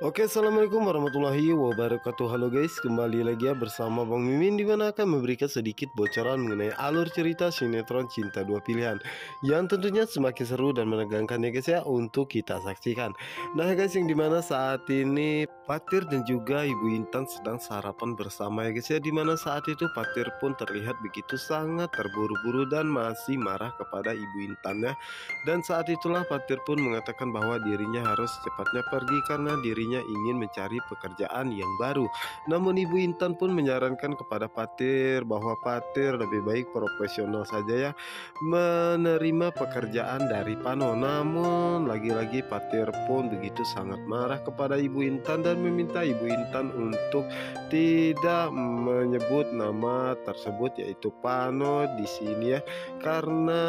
Oke, assalamualaikum warahmatullahi wabarakatuh. Halo guys, kembali lagi ya bersama Bang Mimin, di mana akan memberikan sedikit bocoran mengenai alur cerita sinetron Cinta Dua Pilihan yang tentunya semakin seru dan menegangkan ya guys ya untuk kita saksikan. Nah guys, yang dimana saat ini Fatir dan juga Ibu Intan sedang sarapan bersama ya guys ya, dimana saat itu Fatir pun terlihat begitu sangat terburu-buru dan masih marah kepada Ibu Intan ya. Dan saat itulah Fatir pun mengatakan bahwa dirinya harus secepatnya pergi karena dirinya ingin mencari pekerjaan yang baru. Namun Ibu Intan pun menyarankan kepada Fatir bahwa Fatir lebih baik profesional saja ya, menerima pekerjaan dari Pano. Namun lagi-lagi Fatir pun begitu sangat marah kepada Ibu Intan dan meminta Ibu Intan untuk tidak menyebut nama tersebut, yaitu Pano di sini ya, karena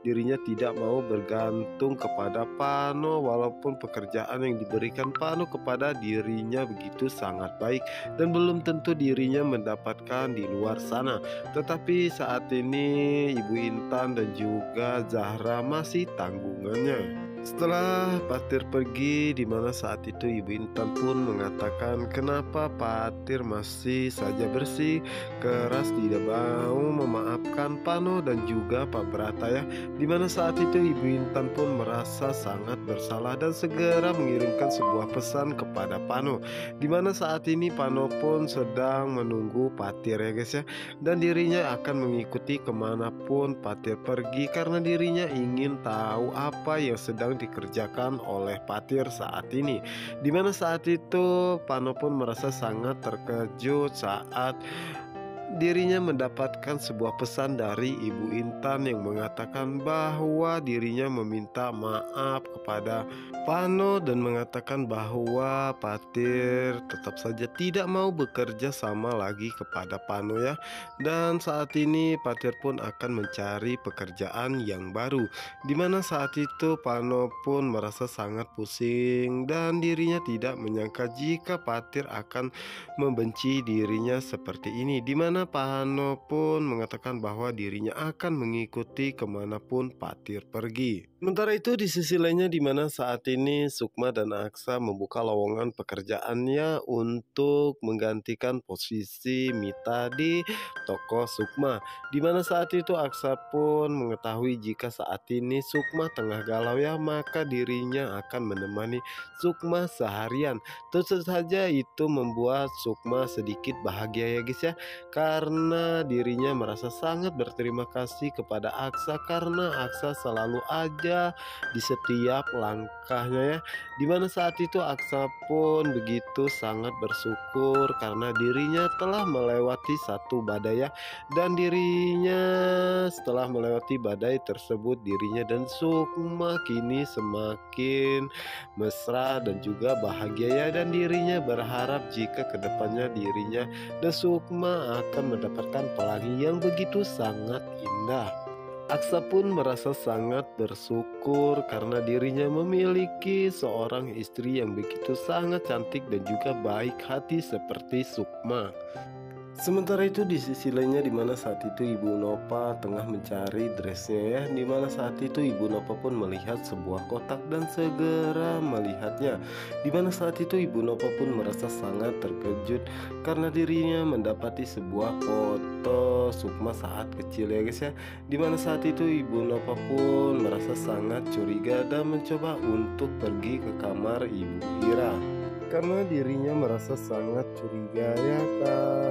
dirinya tidak mau bergantung kepada Pano, walaupun pekerjaan yang diberikan Pano kepada dirinya begitu sangat baik dan belum tentu dirinya mendapatkan di luar sana. Tetapi saat ini Ibu Intan dan juga Zahra masih tanggungannya. Setelah Fatir pergi, di mana saat itu Ibu Intan pun mengatakan kenapa Fatir masih saja bersih keras, tidak mau memaafkan Pano dan juga Pak Brata ya. Dimana saat itu Ibu Intan pun merasa sangat bersalah dan segera mengirimkan sebuah pesan kepada Pano. Dimana saat ini Pano pun sedang menunggu Fatir ya guys ya, dan dirinya akan mengikuti kemanapun Fatir pergi karena dirinya ingin tahu apa yang sedang dikerjakan oleh Fatir saat ini. Dimana saat itu Pano pun merasa sangat terkejut saat dirinya mendapatkan sebuah pesan dari Ibu Intan yang mengatakan bahwa dirinya meminta maaf kepada Pano dan mengatakan bahwa Fatir tetap saja tidak mau bekerja sama lagi kepada Pano ya. Dan saat ini Fatir pun akan mencari pekerjaan yang baru. Dimana saat itu Pano pun merasa sangat pusing dan dirinya tidak menyangka jika Fatir akan membenci dirinya seperti ini. Dimana Pano pun mengatakan bahwa dirinya akan mengikuti kemanapun Fatir pergi. Sementara itu di sisi lainnya, dimana saat ini Sukma dan Aksa membuka lowongan pekerjaannya untuk menggantikan posisi Mita di toko Sukma. Dimana saat itu Aksa pun mengetahui jika saat ini Sukma tengah galau ya, maka dirinya akan menemani Sukma seharian. Tentu saja itu membuat Sukma sedikit bahagia ya guys ya, karena dirinya merasa sangat berterima kasih kepada Aksa karena Aksa selalu ada di setiap langkahnya ya. Dimana saat itu Aksa pun begitu sangat bersyukur karena dirinya telah melewati satu badai ya, dan dirinya setelah melewati badai tersebut dirinya dan Sukma kini semakin mesra dan juga bahagia ya, dan dirinya berharap jika kedepannya dirinya dan Sukma akan mendapatkan pelangi yang begitu sangat indah. Aksa pun merasa sangat bersyukur karena dirinya memiliki seorang istri yang begitu sangat cantik dan juga baik hati seperti Sukma. Sementara itu di sisi lainnya, dimana saat itu Ibu Nopa tengah mencari dressnya ya, dimana saat itu Ibu Nopa pun melihat sebuah kotak dan segera melihatnya. Dimana saat itu Ibu Nopa pun merasa sangat terkejut karena dirinya mendapati sebuah foto Sukma saat kecil ya guys ya. Dimana saat itu Ibu Nopa pun merasa sangat curiga dan mencoba untuk pergi ke kamar Ibu Ira karena dirinya merasa sangat curiga ya,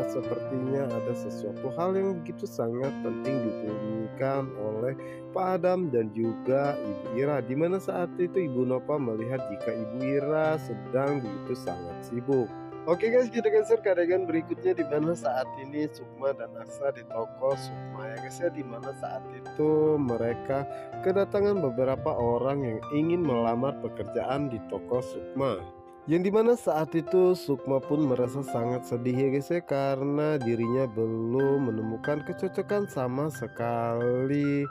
sepertinya ada sesuatu hal yang begitu sangat penting disembunyikan oleh Pak Adam dan juga Ibu Ira. Dimana saat itu Ibu Nopa melihat jika Ibu Ira sedang begitu sangat sibuk. Oke guys, kita geser ke adegan berikutnya, di mana saat ini Sukma dan Aksa di toko Sukma ya guys ya, dimana saat itu mereka kedatangan beberapa orang yang ingin melamar pekerjaan di toko Sukma. Yang dimana saat itu Sukma pun merasa sangat sedih ya guys ya, karena dirinya belum menemukan kecocokan sama sekali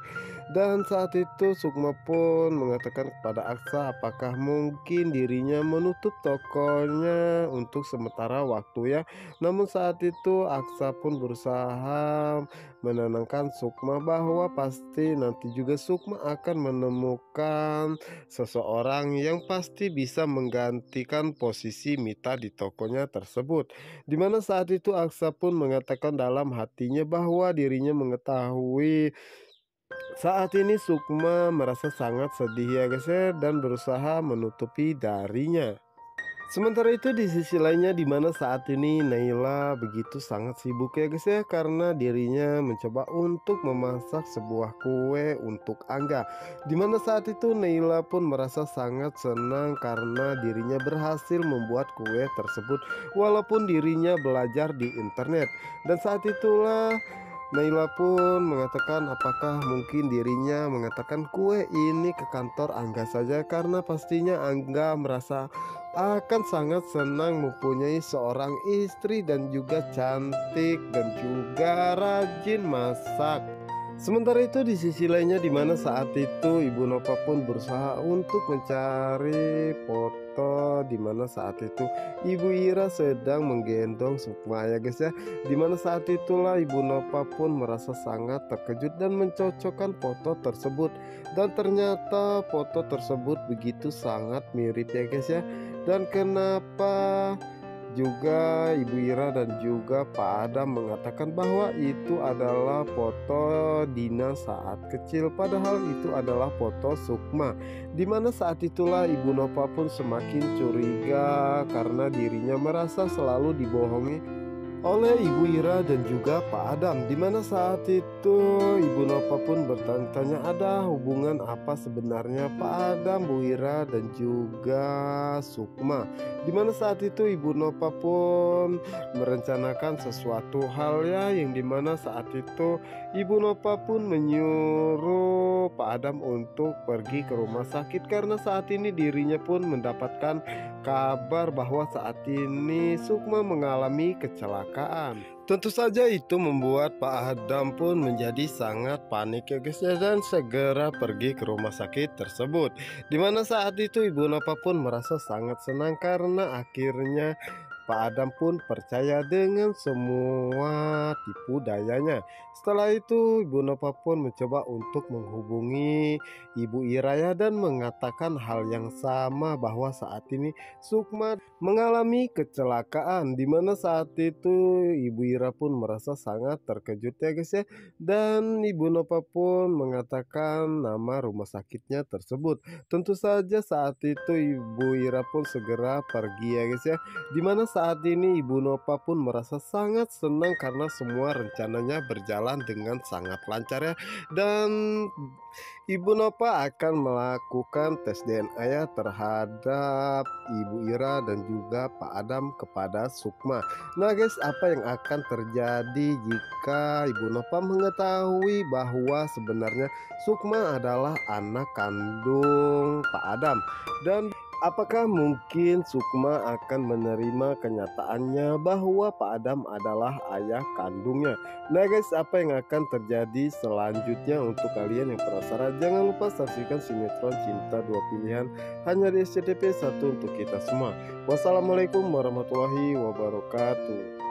Dan saat itu Sukma pun mengatakan kepada Aksa apakah mungkin dirinya menutup tokonya untuk sementara waktu ya. Namun saat itu Aksa pun berusaha menenangkan Sukma bahwa pasti nanti juga Sukma akan menemukan seseorang yang pasti bisa menggantikan posisi Mita di tokonya tersebut. Dimana saat itu Aksa pun mengatakan dalam hatinya bahwa dirinya mengetahui saat ini Sukma merasa sangat sedih ya guys ya, dan berusaha menutupi darinya. Sementara itu di sisi lainnya di mana saat ini Naila begitu sangat sibuk ya guys ya, karena dirinya mencoba untuk memasak sebuah kue untuk Angga. Di mana saat itu Naila pun merasa sangat senang karena dirinya berhasil membuat kue tersebut walaupun dirinya belajar di internet. Dan saat itulah Naila pun mengatakan apakah mungkin dirinya mengatakan kue ini ke kantor Angga saja, karena pastinya Angga merasa akan sangat senang mempunyai seorang istri dan juga cantik dan juga rajin masak. Sementara itu di sisi lainnya di mana saat itu Ibu Nova pun berusaha untuk mencari foto di mana saat itu Ibu Ira sedang menggendong Sukma ya guys ya. Di mana saat itulah Ibu Nova pun merasa sangat terkejut dan mencocokkan foto tersebut. Dan ternyata foto tersebut begitu sangat mirip ya guys ya. Dan kenapa juga Ibu Ira dan juga Pak Adam mengatakan bahwa itu adalah foto Dina saat kecil, padahal itu adalah foto Sukma. Dimana saat itulah Ibu Nova pun semakin curiga karena dirinya merasa selalu dibohongi oleh Ibu Ira dan juga Pak Adam. Dimana saat itu Ibu Nova pun bertanya-tanya ada hubungan apa sebenarnya Pak Adam, Bu Ira dan juga Sukma. Dimana saat itu Ibu Nova pun merencanakan sesuatu hal ya, yang dimana saat itu Ibu Nova pun menyuruh Pak Adam untuk pergi ke rumah sakit karena saat ini dirinya pun mendapatkan kabar bahwa saat ini Sukma mengalami kecelakaan. Tentu saja itu membuat Pak Adam pun menjadi sangat panik ya guys ya, dan segera pergi ke rumah sakit tersebut. Dimana saat itu Ibu Nova pun merasa sangat senang karena akhirnya Pak Adam pun percaya dengan semua tipu dayanya. Setelah itu Ibu Nova pun mencoba untuk menghubungi Ibu Iraya dan mengatakan hal yang sama bahwa saat ini Sukma mengalami kecelakaan. Dimana saat itu Ibu Ira pun merasa sangat terkejut ya guys ya. Dan Ibu Nova pun mengatakan nama rumah sakitnya tersebut. Tentu saja saat itu Ibu Ira pun segera pergi ya guys ya. Dimana saat ini Ibu Nova pun merasa sangat senang karena semua rencananya berjalan dengan sangat lancar ya. Dan Ibu Nova akan melakukan tes DNA ya terhadap Ibu Ira dan juga Pak Adam kepada Sukma. Nah guys, apa yang akan terjadi jika Ibu Nova mengetahui bahwa sebenarnya Sukma adalah anak kandung Pak Adam? Dan apakah mungkin Sukma akan menerima kenyataannya bahwa Pak Adam adalah ayah kandungnya? Nah guys, apa yang akan terjadi selanjutnya untuk kalian yang penasaran? Jangan lupa saksikan sinetron Cinta Dua Pilihan hanya di SCTV 1 untuk kita semua. Wassalamualaikum warahmatullahi wabarakatuh.